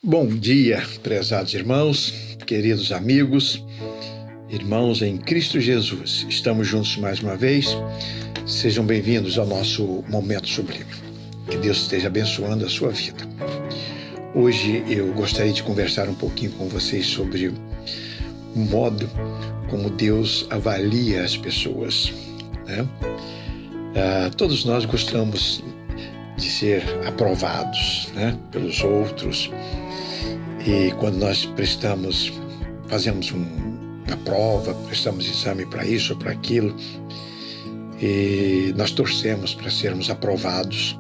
Bom dia, prezados irmãos, queridos amigos, irmãos em Cristo Jesus. Estamos juntos mais uma vez. Sejam bem-vindos ao nosso Momento Sublime. Que Deus esteja abençoando a sua vida. Hoje eu gostaria de conversar um pouquinho com vocês sobre o modo como Deus avalia as pessoas, né? Todos nós gostamos de ser aprovados, né, pelos outros. E quando nós fazemos uma prova, prestamos exame para isso ou para aquilo, e nós torcemos para sermos aprovados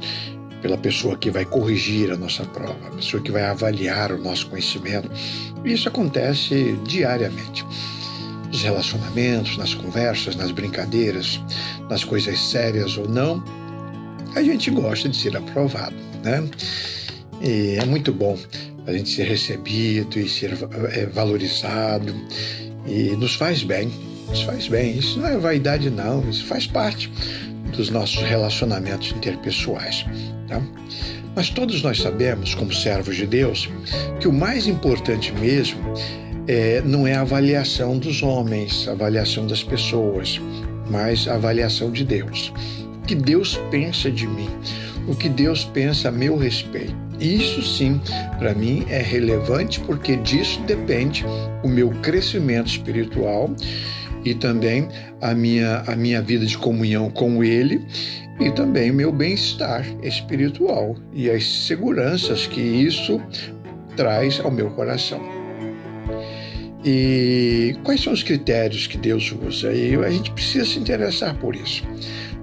pela pessoa que vai corrigir a nossa prova, a pessoa que vai avaliar o nosso conhecimento. E isso acontece diariamente. Nos relacionamentos, nas conversas, nas brincadeiras, nas coisas sérias ou não, a gente gosta de ser aprovado, né? E é muito bom a gente ser recebido e ser valorizado, e nos faz bem. Isso não é vaidade, não, isso faz parte dos nossos relacionamentos interpessoais, tá? Mas todos nós sabemos, como servos de Deus, que o mais importante mesmo não é a avaliação dos homens, a avaliação das pessoas, mas a avaliação de Deus. O que Deus pensa de mim, o que Deus pensa a meu respeito. Isso sim, para mim é relevante, porque disso depende o meu crescimento espiritual e também a minha vida de comunhão com Ele, e também o meu bem-estar espiritual e as seguranças que isso traz ao meu coração. E quais são os critérios que Deus usa? E a gente precisa se interessar por isso.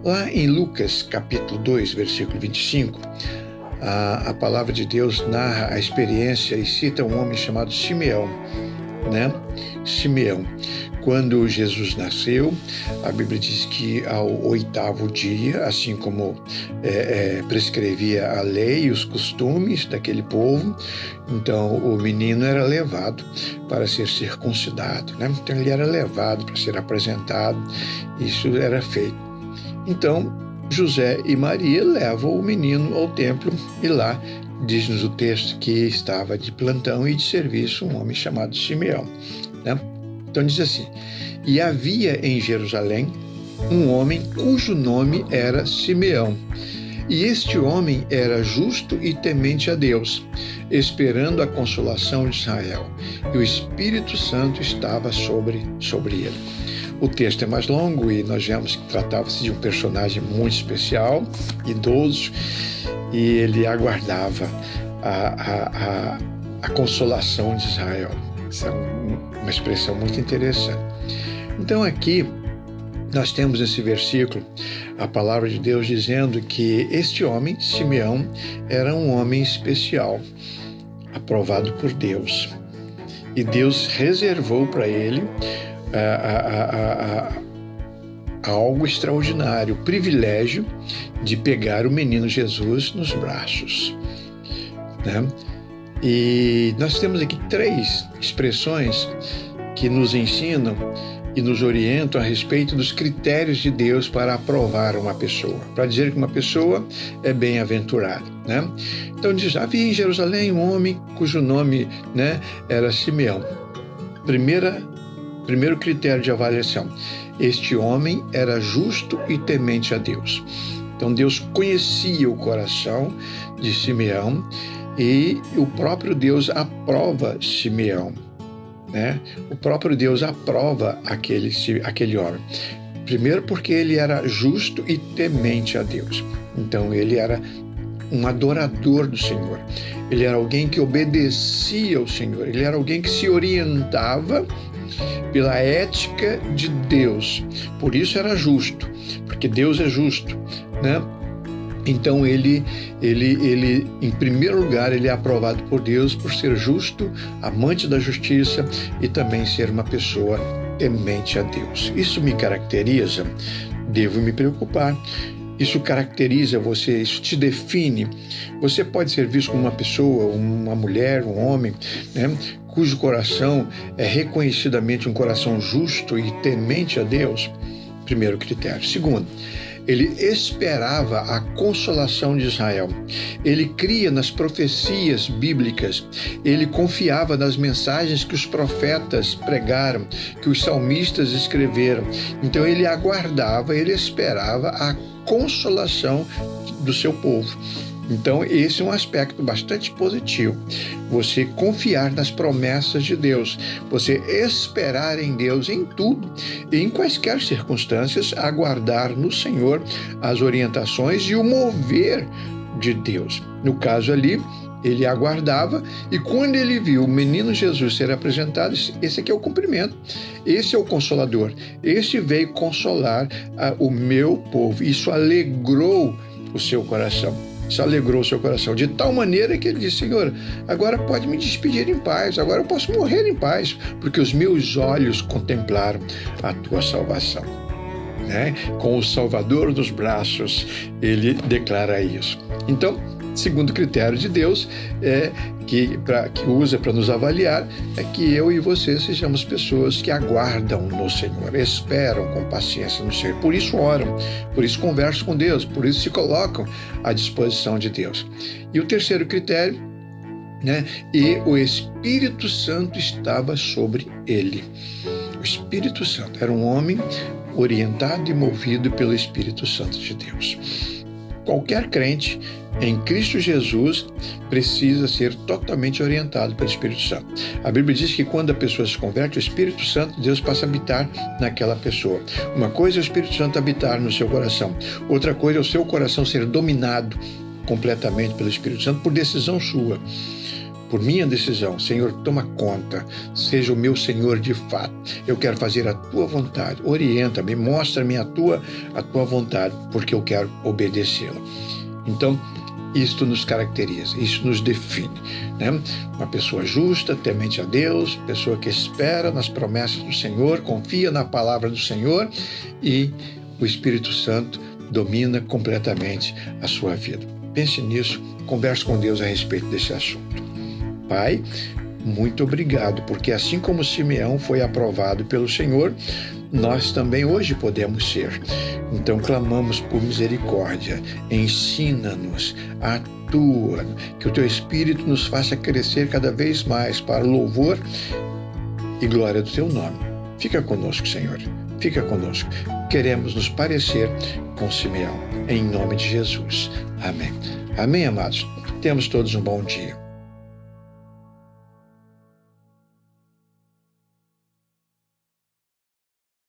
Lá em Lucas, capítulo 2, versículo 25, a palavra de Deus narra a experiência e cita um homem chamado Simeão, né? Simeão. Quando Jesus nasceu, a Bíblia diz que ao 8º dia, assim como prescrevia a lei e os costumes daquele povo, então o menino era levado para ser circuncidado, né? Então ele era levado para ser apresentado, isso era feito. Então José e Maria levam o menino ao templo, e lá diz-nos o texto que estava de plantão e de serviço um homem chamado Simeão, né? Então diz assim: e havia em Jerusalém um homem cujo nome era Simeão, e este homem era justo e temente a Deus, esperando a consolação de Israel, e o Espírito Santo estava sobre ele. O texto é mais longo e nós vemos que tratava-se de um personagem muito especial, idoso, e ele aguardava a consolação de Israel. Isso é uma expressão muito interessante. Então aqui nós temos nesse versículo a palavra de Deus dizendo que este homem, Simeão, era um homem especial, aprovado por Deus. E Deus reservou para ele algo extraordinário, o privilégio de pegar o menino Jesus nos braços, né? E nós temos aqui 3 expressões que nos ensinam e nos orientam a respeito dos critérios de Deus para aprovar uma pessoa, para dizer que uma pessoa é bem-aventurada, né? Então diz: havia em Jerusalém um homem cujo nome, né, era Simeão. Primeiro critério de avaliação: este homem era justo e temente a Deus. Então Deus conhecia o coração de Simeão, e o próprio Deus aprova Simeão, né? O próprio Deus aprova aquele homem. Primeiro porque ele era justo e temente a Deus. Então ele era um adorador do Senhor. Ele era alguém que obedecia ao Senhor. Ele era alguém que se orientava pela ética de Deus. Por isso era justo, porque Deus é justo, né? Então ele em primeiro lugar, ele é aprovado por Deus por ser justo, amante da justiça e também ser uma pessoa temente a Deus. Isso me caracteriza? Devo me preocupar. Isso caracteriza você, isso te define. Você pode ser visto como uma pessoa, uma mulher, um homem, né, cujo coração é reconhecidamente um coração justo e temente a Deus. Primeiro critério. Segundo, ele esperava a consolação de Israel. Ele cria nas profecias bíblicas. Ele confiava nas mensagens que os profetas pregaram, que os salmistas escreveram. Então ele aguardava, ele esperava a consolação do seu povo. Então, esse é um aspecto bastante positivo. Você confiar nas promessas de Deus, você esperar em Deus em tudo e em quaisquer circunstâncias, aguardar no Senhor as orientações e o mover de Deus. No caso ali, ele aguardava e quando ele viu o menino Jesus ser apresentado, esse aqui é o cumprimento, esse é o Consolador, esse veio consolar o meu povo. Isso alegrou o seu coração. Isso alegrou o seu coração, de tal maneira que ele disse: Senhor, agora pode me despedir em paz, agora eu posso morrer em paz, porque os meus olhos contemplaram a tua salvação. Né? Com o Salvador nos braços, ele declara isso. Então, segundo critério de Deus, que usa para nos avaliar, é que eu e você sejamos pessoas que aguardam no Senhor, esperam com paciência no Senhor. Por isso oram, por isso conversam com Deus, por isso se colocam à disposição de Deus. E o terceiro critério, né? E o Espírito Santo estava sobre ele. O Espírito Santo era um homem orientado e movido pelo Espírito Santo de Deus. Qualquer crente em Cristo Jesus precisa ser totalmente orientado pelo Espírito Santo. A Bíblia diz que quando a pessoa se converte, o Espírito Santo de Deus passa a habitar naquela pessoa. Uma coisa é o Espírito Santo habitar no seu coração. Outra coisa é o seu coração ser dominado completamente pelo Espírito Santo por decisão sua. Por minha decisão. Senhor, toma conta, seja o meu Senhor de fato. Eu quero fazer a tua vontade. Orienta-me, mostra-me a tua vontade, porque eu quero obedecê-la. Então, isto nos caracteriza, isso nos define, né? Uma pessoa justa, temente a Deus, pessoa que espera nas promessas do Senhor, confia na palavra do Senhor e o Espírito Santo domina completamente a sua vida. Pense nisso, converse com Deus a respeito desse assunto. Pai, muito obrigado, porque assim como Simeão foi aprovado pelo Senhor, nós também hoje podemos ser. Então clamamos por misericórdia, ensina-nos, atua, que o teu Espírito nos faça crescer cada vez mais para o louvor e glória do teu nome. Fica conosco, Senhor, fica conosco. Queremos nos parecer com Simeão, em nome de Jesus. Amém. Amém, amados. Temos todos um bom dia.